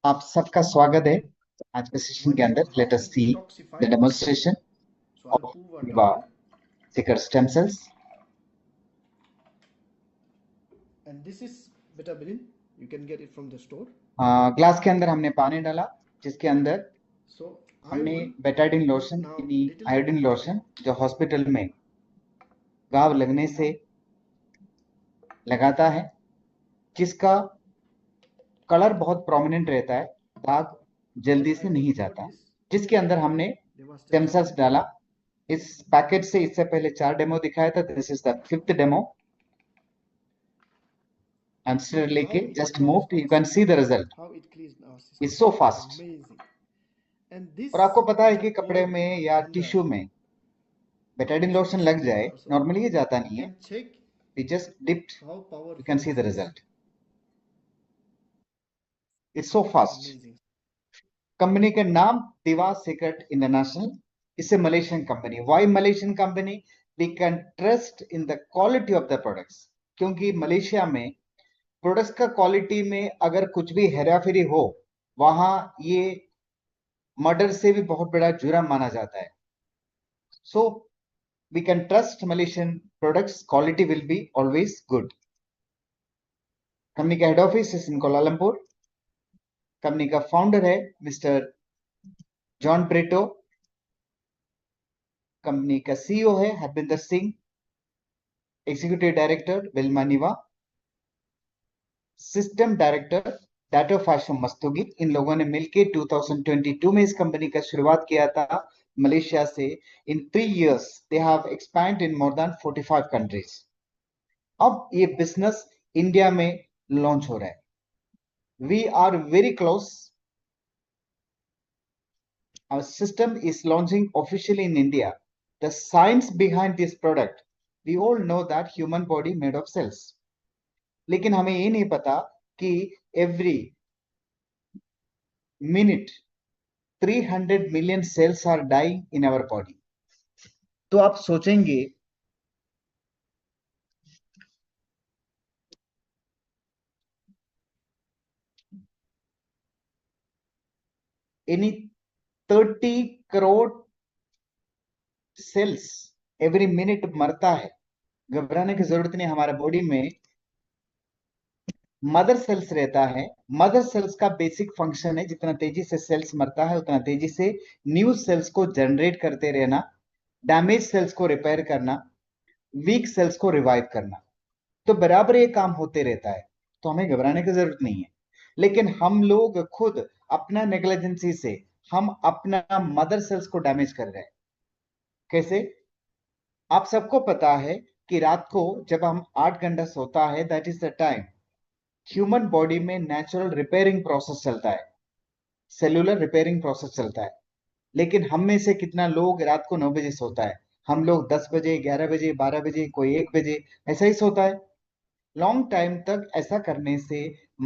आप सबका स्वागत है आज के सेशन के One अंदर. is let how us to see the detoxify the skin. Demonstration So I'll of prove a विवा doctor, सिकर stem cells. and this is betabalin. You can get it from the store. Glass के अंदर हमने पानी डाला जिसके अंदर So I हमने will Betadine put lotion now यानी little bit iodine of lotion जो हॉस्पिटल में घाव लगने से लगाता है, जिसका कलर बहुत प्रोमिनेंट रहता है, दाग जल्दी I से will नहीं cover जाता. this जिसके अंदर हमने Deva stem stem cell cells packet. डाला. इस पैकेट से इससे पहले 4 डेमो दिखाया था. This is the 5th demo. So एंस्टर लेके how it just move, detox you our can see skin, the result. how it cleans our is system. So fast. Amazing. And और आपको this पता है is a कि कपड़े code में या in the tissue में बेटाडीन लोशन लग description जाए, bar. So नॉर्मली ये जाता you नहीं है. can check we just dipped, how you can powerful see this the is. Result. It's so fast. Amazing. Company का नाम दिवा सीक्रेट इंटरनेशनल. इससे Malaysian company. Why Malaysian company? We can trust in the quality of the products. क्योंकि Malaysia में products का quality में अगर कुछ भी हेराफेरी हो, वहां ये मर्डर से भी बहुत बड़ा जुर्म माना जाता है. सो we can trust Malaysian products. Quality will be always good. Company का head office is in Kuala Lumpur. Company का फाउंडर है मिस्टर जॉन ब्रेटो. कंपनी का सीईओ है Harbinder Singh. Executive director Wilma Niva. System director Dato फैशन मस्तूगी. इन लोगों ने मिलकर 2022 में इस कंपनी का शुरुआत किया था मलेशिया से. इन 3 years they have expand in more than 45 countries. अब ये बिजनेस इंडिया में लॉन्च हो रहा है. We are very close. Our system is launching officially in India. The science behind this product, we all know that human body made of cells. लेकिन हमें ये नहीं पता कि every minute 300 million cells are dying in our body. तो आप सोचेंगे any 30 crore cells every minute मरता है. घबराने की जरूरत नहीं. हमारे बॉडी में मदर सेल्स रहता है. मदर सेल्स का बेसिक फंक्शन है जितना तेजी से सेल्स मरता है उतना तेजी से न्यू सेल्स को जनरेट करते रहना, डैमेज सेल्स को रिपेयर करना, वीक सेल्स को रिवाइव करना. तो बराबर ये काम होते रहता है. तो हमें घबराने की जरूरत नहीं है. लेकिन हम लोग खुद अपना नेग्लिजेंसी से हम अपना मदर सेल्स को डैमेज कर रहे हैं. कैसे? आप सबको पता है कि रात को जब हम 8 घंटा सोता है, that is the time human body में नेचुरल रिपेयरिंग प्रोसेस चलता है, सेलुलर रिपेयरिंग प्रोसेस चलता है. लेकिन हम में से कितना लोग रात को 9 बजे सोता है? हम लोग 10 बजे, 11 बजे, 12 बजे, कोई 1 बजे ऐसा ही सोता है. लॉन्ग टाइम तक ऐसा करने से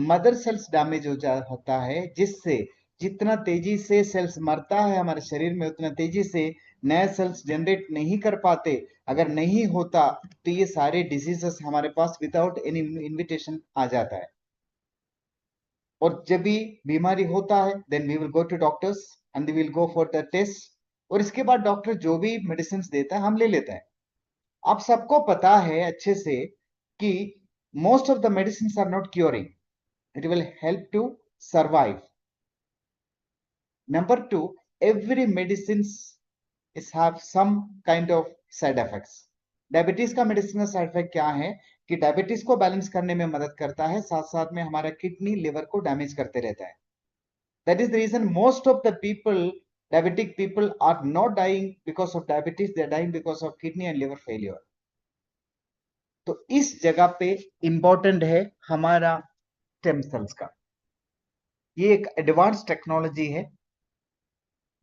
मदर सेल्स डैमेज हो जा होता है, जिससे जितना तेजी से सेल्स मरता है हमारे शरीर में उतना तेजी से नए सेल्स जनरेट नहीं कर पाते. अगर नहीं होता तो ये सारे डिजीजेस हमारे पास विदाउट एनी इनविटेशन आ जाता है. और जब भी बीमारी होता है then we will go to doctors and we will go for the test. और इसके बाद डॉक्टर जो भी मेडिसिन देता है हम ले लेते हैं. आप सबको पता है अच्छे से कि most of the medicine are not curing. It will help to survive. Number two, every medicine is have some kind of side effects. Diabetes का मेडिसिन का साइड इफेक्ट क्या है कि डायबिटीज को बैलेंस करने में मदद करता है, साथ साथ में हमारा किडनी लिवर को डैमेज करते रहता है. That is the reason most of the people, diabetic people, are not dying because of diabetes. They are dying because of kidney and liver failure. तो इस जगह पे इंपॉर्टेंट है हमारा स्टेम सेल्स का. ये एक एडवांस टेक्नोलॉजी है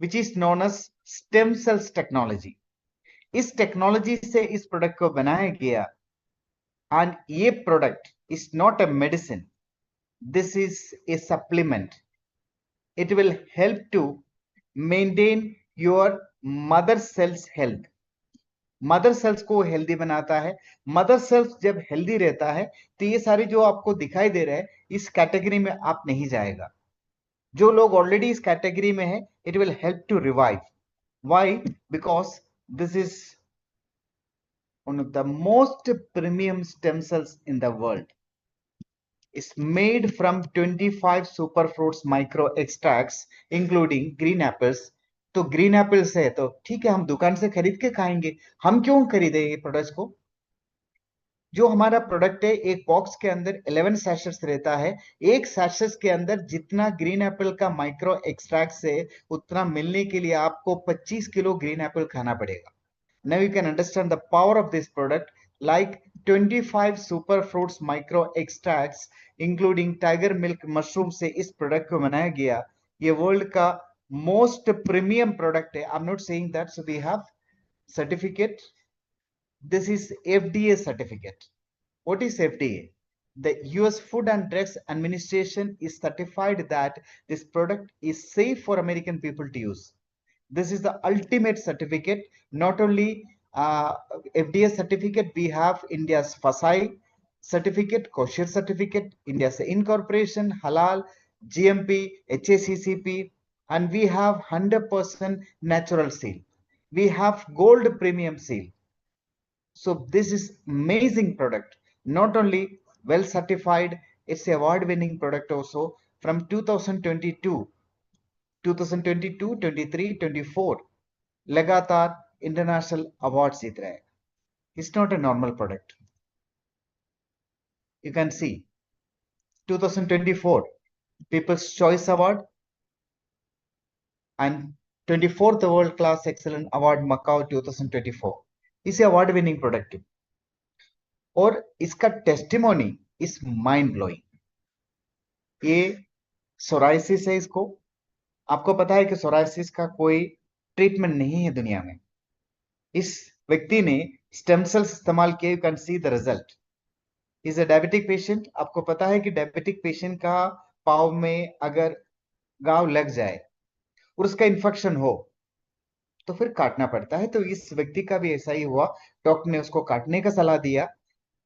which is known as stem cells technology. इस टेक्नोलॉजी से इस प्रोडक्ट को बनाया गया. एंड ये product is not a medicine, this is a supplement. It will help to maintain your mother cells health. Mother cells को healthy बनाता है. मदर सेल्स जब हेल्दी रहता है तो ये सारे जो आपको दिखाई दे रहे हैं इस कैटेगरी में आप नहीं जाएगा. जो लोग ऑलरेडी इस कैटेगरी में है, it will help to revive. Why? Because this is one of the most premium stem cells in the world. It's made from 25 superfruits micro extracts, including green apples. तो ग्रीन एप्पल्स है तो ठीक है, हम दुकान से खरीद के खाएंगे. हम क्यों खरीदे ये प्रोडक्ट्स को? जो हमारा प्रोडक्ट है, एक बॉक्स के अंदर 11 सैशेट्स रहता है. एक सैशेट्स के अंदर जितना ग्रीन एप्पल का माइक्रो एक्सट्रैक्ट है, उतना मिलने के लिए आपको 25 किलो ग्रीन एप्पल खाना पड़ेगा. Now you can understand the power of this product, like 25 superfruits micro extracts, including tiger milk mushroom से इस प्रोडक्ट को बनाया गया. ये वर्ल्ड का मोस्ट प्रीमियम प्रोडक्ट है. I'm not saying that. So we have certificate. This is FDA certificate. What is FDA? The US Food and Drugs Administration is certified that this product is safe for American people to use. This is the ultimate certificate. Not only FDA certificate, we have India's FSSAI certificate, kosher certificate, India's incorporation, halal, GMP, HACCP, and we have 100% natural seal. We have gold premium seal. So this is amazing product. Not only well certified, it's award winning product also. From 2022, 23, 24, लगातार international award जीत रहा है. It's not a normal product. You can see 2024 People's Choice Award and 24th World Class Excellence Award Macau 2024. इसे award winning product और इसका testimony is mind blowing. ये psoriasis है. इसको आपको पता है कि सोराइसिस का कोई ट्रीटमेंट नहीं है दुनिया में. इस व्यक्ति ने स्टेम सेल्स इस्तेमाल किए. You can see the result. Is a diabetic patient. आपको पता है कि डायबिटिक पेशेंट का पाव में अगर घाव लग जाए और उसका इन्फेक्शन हो तो फिर काटना पड़ता है. तो इस व्यक्ति का भी ऐसा ही हुआ. डॉक्टर ने उसको काटने का सलाह दिया.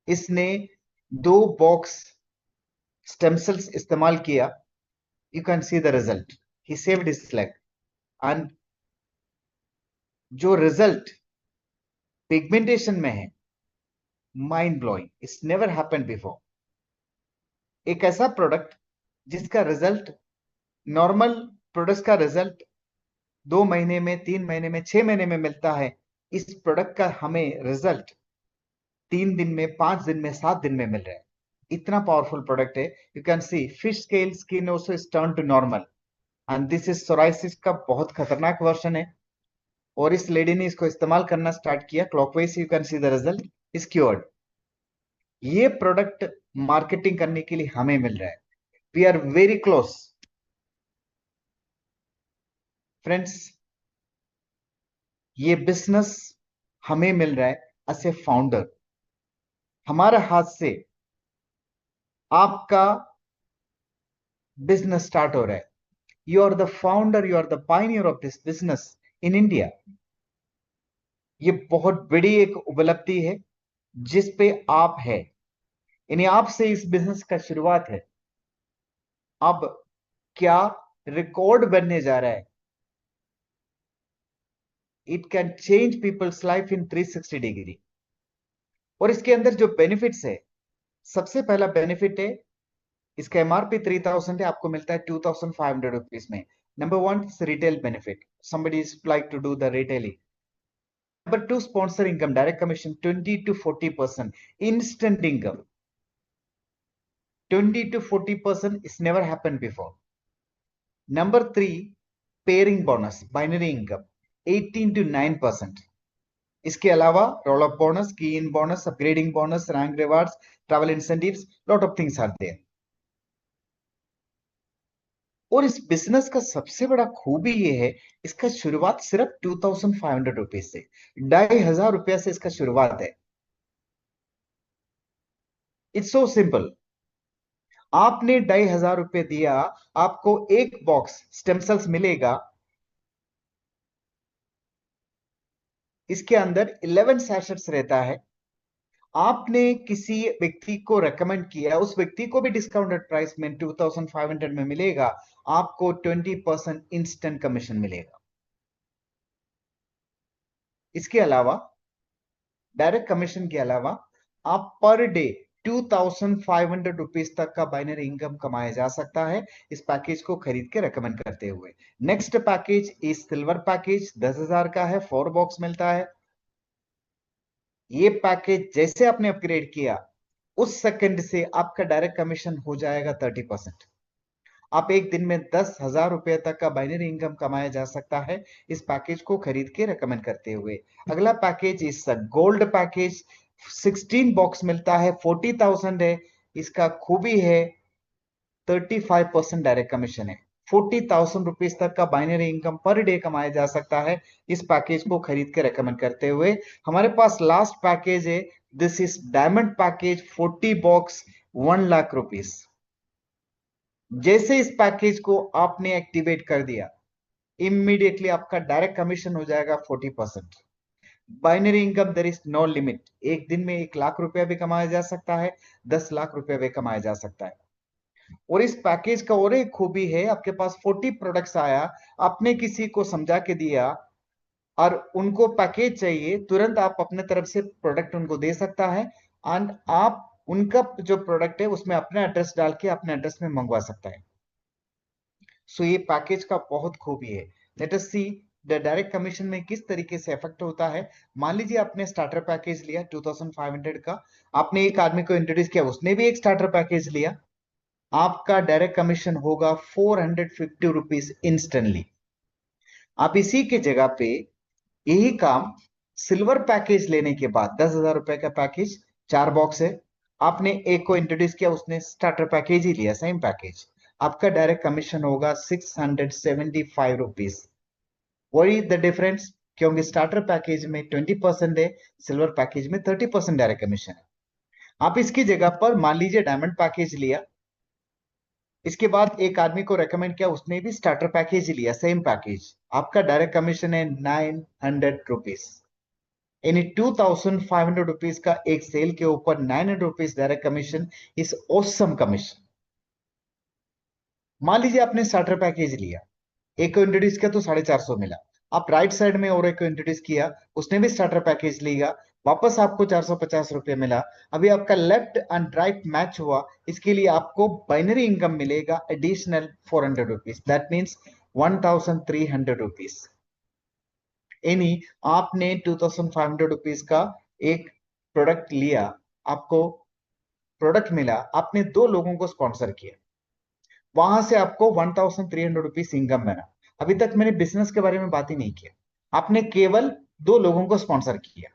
इसने 2 बॉक्स स्टेम सेल्स इस्तेमाल किया. You can see the result. He saved his leg. And जो रिजल्ट पिगमेंटेशन में है, mind blowing. It's never happened before. एक ऐसा प्रोडक्ट जिसका रिजल्ट, नॉर्मल प्रोडक्ट्स का रिजल्ट 2 महीने में, 3 महीने में, 6 महीने में मिलता है. इस प्रोडक्ट का हमें रिजल्ट 3 दिन में, 5 दिन में, 7 दिन में मिल रहा है. इतना पावरफुल प्रोडक्ट है. You can see fish scale skin also is turn to normal. And this is psoriasis का बहुत खतरनाक वर्जन है. और इस लेडी ने इसको इस्तेमाल करना स्टार्ट किया clockwise. You can see the result is cured. ये प्रोडक्ट मार्केटिंग करने के लिए हमें मिल रहा है. We are very close friends. ये बिजनेस हमें मिल रहा है एज ए फाउंडर. हमारे हाथ से आपका बिजनेस स्टार्ट हो रहा है. You are the founder, you are the pioneer of this business in India. ये बहुत बड़ी एक उपलब्धि है जिस पे आप है. यानी आपसे इस बिजनेस का शुरुआत है. अब क्या रिकॉर्ड बनने जा रहा है. It can change people's life in 360 degree. और इसके अंदर जो बेनिफिट्स है, सबसे पहला बेनिफिट है, इसका एमआरपी 3000 है, आपको मिलता है 2500 रुपीज में. Number 1 retail benefit. somebody is like to do the retailing. Number 2, sponsor income, direct commission 20 to 40%. Instant income 20 to 40% is never happened before. Number 3, pairing bonus, binary income 18 to 9%. इसके अलावा role up bonus, key in bonus, upgrading bonus, rank rewards, travel incentives, lot of things are there. और इस business का सबसे बड़ा खूबी ये है, इसका शुरुआत सिर्फ 2500 रुपीज से, 2500 रुपया से इसका शुरुआत है. It's so simple. आपने 2500 रुपये दिया, आपको एक बॉक्स स्टेम सेल्स मिलेगा. इसके अंदर 11 सैशेट्स रहता है. आपने किसी व्यक्ति को रेकमेंड किया, उस व्यक्ति को भी डिस्काउंटेड प्राइस में 2500 में मिलेगा, आपको 20% इंस्टेंट कमीशन मिलेगा। इसके अलावा, डायरेक्ट कमीशन के अलावा, आप पर डे 2500 रुपीज तक का बाइनरी इनकम कमाया जा सकता है इस पैकेज को खरीद के रेकमेंड करते हुए। नेक्स्ट पैकेज इस सिल्वर पैकेज 10,000 का है, 4 बॉक्स मिलता है। ये पैकेज जैसे आपने अपग्रेड किया, उस सेकंड से आपका डायरेक्ट कमीशन हो जाएगा 30%। आप एक दिन में 10,000 रुपए तक का बाइनरी इनकम कमाया जा सकता है इस पैकेज को खरीद के रेकमेंड करते हुए। अगला पैकेज इस गोल्ड पैकेज 16 बॉक्स मिलता है, 40,000 है। इसका खूबी है 35% डायरेक्ट कमीशन है। 40,000 रुपीज तक का बाइनरी इनकम पर डे कमाया जा सकता है इस पैकेज को खरीद के रेकमेंड करते हुए। हमारे पास लास्ट पैकेज है, this is diamond package 40 box 1 lakh rupees. जैसे इस पैकेज को आपने एक्टिवेट कर दिया, इमीडिएटली आपका डायरेक्ट कमीशन हो जाएगा 40%। Binary income there is no limit. एक दिन में 1 लाख रुपया भी कमाया जा सकता है, 10 लाख रुपया भी कमाया जा सकता है। और इस पैकेज का और एक खूबी है, आपके पास 40 प्रोडक्ट्स आया, आपने किसी को समझा के दिया और उनको पैकेज चाहिए, तुरंत आप अपने तरफ से प्रोडक्ट उनको दे सकता है एंड आप उनका जो प्रोडक्ट है उसमें अपना एड्रेस डाल के अपने एड्रेस में मंगवा सकता है। सो ये पैकेज का बहुत खूबी है। Let us see the direct commission में किस तरीके से इफेक्ट होता है। मान लीजिए आपने स्टार्टर पैकेज लिया 2500 का, आपने एक आदमी को इंट्रोड्यूस किया, उसने भी एक स्टार्टर पैकेज लिया, आपका डायरेक्ट कमीशन होगा 450 रुपीज इंस्टेंटली। आप इसी के जगह पे यही काम सिल्वर पैकेज लेने के बाद 10,000 रुपए का पैकेज, 4 बॉक्स है, आपने एक को इंट्रोड्यूस किया, उसने स्टार्टर पैकेज ही लिया, सेम पैकेज, आपका डायरेक्ट कमीशन होगा 675 रुपीज। वही द डिफरेंस, क्योंकि स्टार्टर पैकेज में 20% है, सिल्वर पैकेज में 30% डायरेक्ट कमीशन है। आप इसकी जगह पर मान लीजिए डायमंड पैकेज लिया, इसके बाद एक आदमी को रेकमेंड किया, उसने भी स्टार्टर पैकेज लिया, सेम पैकेज, आपका डायरेक्ट कमीशन है 900 रुपीज। यानी 2500 रुपीज का एक सेल के ऊपर 900 rupees direct commission is awesome commission. मान लीजिए आपने स्टार्टर पैकेज लिया, एक को इंट्रोड्यूस किया तो 450 मिला, आप राइट साइड में और एक को इंट्रोड्यूस किया, उसने भी स्टार्टर पैकेज लिया, वापस आपको 450 रुपये मिला। अभी आपका लेफ्ट एंड राइट मैच हुआ, इसके लिए आपको बाइनरी इनकम मिलेगा additional 400 rupees, that means 1300 rupees. यानी आपने 2500 रुपीज का एक प्रोडक्ट लिया, आपको प्रोडक्ट मिला, आपने 2 लोगों को स्पॉन्सर किया, वहां से आपको 1300 रुपीज इनकम बना। अभी तक मैंने बिजनेस के बारे में बात ही नहीं किया, आपने केवल 2 लोगों को स्पॉन्सर किया।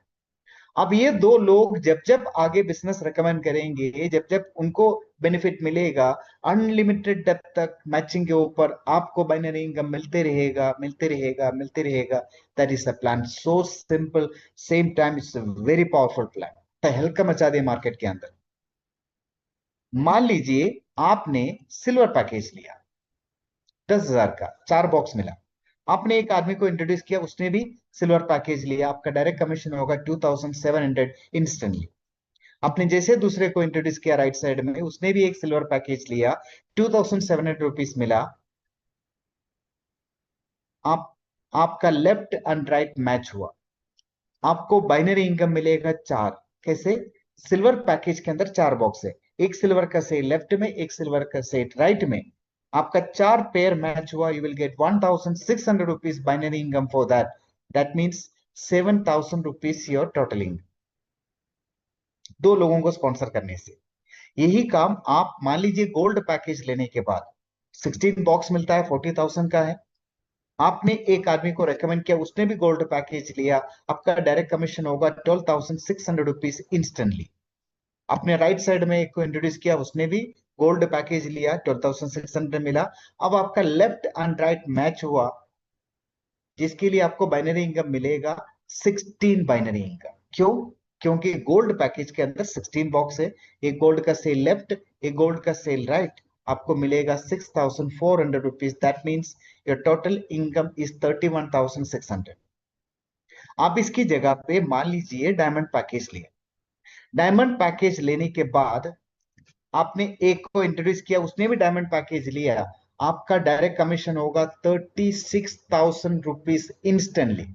अब ये 2 लोग जब जब आगे बिजनेस रेकमेंड करेंगे, जब जब उनको बेनिफिट मिलेगा, अनलिमिटेड डेप्थ तक मैचिंग के ऊपर आपको बाइनरी इनकम मिलते रहेगा, मिलते रहेगा, मिलते रहेगा। That is a plan so simple, same time it's a very powerful plan, तहलका मचा दिया मार्केट के अंदर। मान लीजिए आपने सिल्वर पैकेज लिया 10,000 का, 4 बॉक्स मिला, आपने एक आदमी को इंट्रोड्यूस किया, उसने भी सिल्वर पैकेज लिया, आपका डायरेक्ट कमीशन होगा 2700 इंस्टेंटली। आपने जैसे दूसरे को इंट्रोड्यूस किया राइट साइड में, उसने भी एक सिल्वर पैकेज लिया, 2700 रुपीज मिला, आप आपका लेफ्ट एंड राइट मैच हुआ, आपको बाइनरी इनकम मिलेगा 4। कैसे? सिल्वर पैकेज के अंदर 4 बॉक्स है, एक सिल्वर का सेट लेफ्ट में, एक सिल्वर का सेट राइट में, आपका 4 पेयर मैच हुआ, you will get 1600 rupees binary income for that, that means 7000 rupees your totalling, 2 लोगों को स्पॉन्सर करने से। यही काम आप मान लीजिए गोल्ड पैकेज लेने के बाद 16 बॉक्स मिलता है, 40,000 का है, आपने एक आदमी को रेकमेंड किया, उसने भी गोल्ड पैकेज लिया, आपका डायरेक्ट कमीशन होगा 12,600 रुपीज इंस्टेंटली। आपने राइट साइड में एक को इंट्रोड्यूस किया, उसने भी गोल्ड पैकेज लिया, 12,600 मिला। अब आपका लेफ्ट एंड राइट मैच हुआ, जिसके लिए आपको बाइनरी इनकम मिलेगा 16 बाइनरी इनकम। क्यों? क्योंकि गोल्ड पैकेज के अंदर 16 बॉक्स है, एक गोल्ड का सेल लेफ्ट, एक गोल्ड का सेल राइट, आपको मिलेगा 6,400 rupees, that means your total income is 31,600। आप इसकी जगह पे मान लीजिए डायमंड पैकेज लिया, डायमंड पैकेज लेने के बाद आपने एक को इंट्रोड्यूस किया, उसने भी डायमंड पैकेज लिया, आपका डायरेक्ट कमीशन होगा 36,000 रुपीज इंस्टेंटली।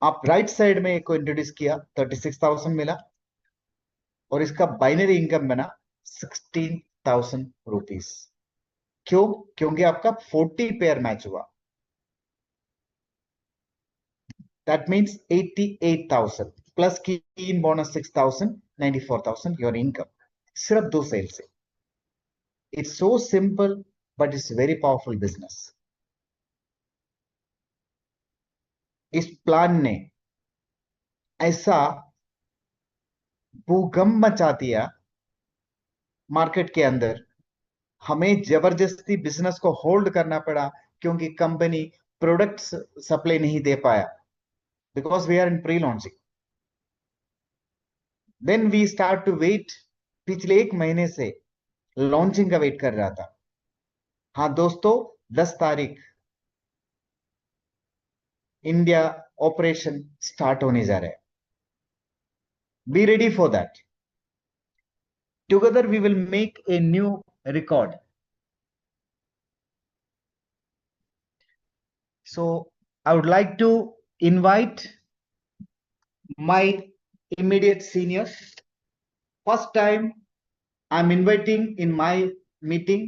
आप राइट साइड में एक को इंट्रोड्यूस किया, 36,000 मिला, और इसका बाइनरी इनकम बना 16,000 रुपीज। क्यों? क्योंकि आपका 40 पेयर मैच हुआ। दैट मीन्स 88,000 प्लस की इन बोनस 6,000, 94,000 योर इनकम, सिर्फ 2 सेल से। It's so simple but it's very powerful business. इस प्लान ने ऐसा भूकंप मचा दिया मार्केट के अंदर, हमें जबरदस्ती बिजनेस को होल्ड करना पड़ा क्योंकि कंपनी प्रोडक्ट्स सप्लाई नहीं दे पाया, because we are in pre launching. Then we start to wait. पिछले 1 महीने से लॉन्चिंग का वेट कर रहा था। हाँ दोस्तों, 10 तारीख इंडिया ऑपरेशन स्टार्ट होने जा रहा है। Be ready for that. Together we will make a new record. So I would like to invite my immediate seniors. First time I'm inviting in my meeting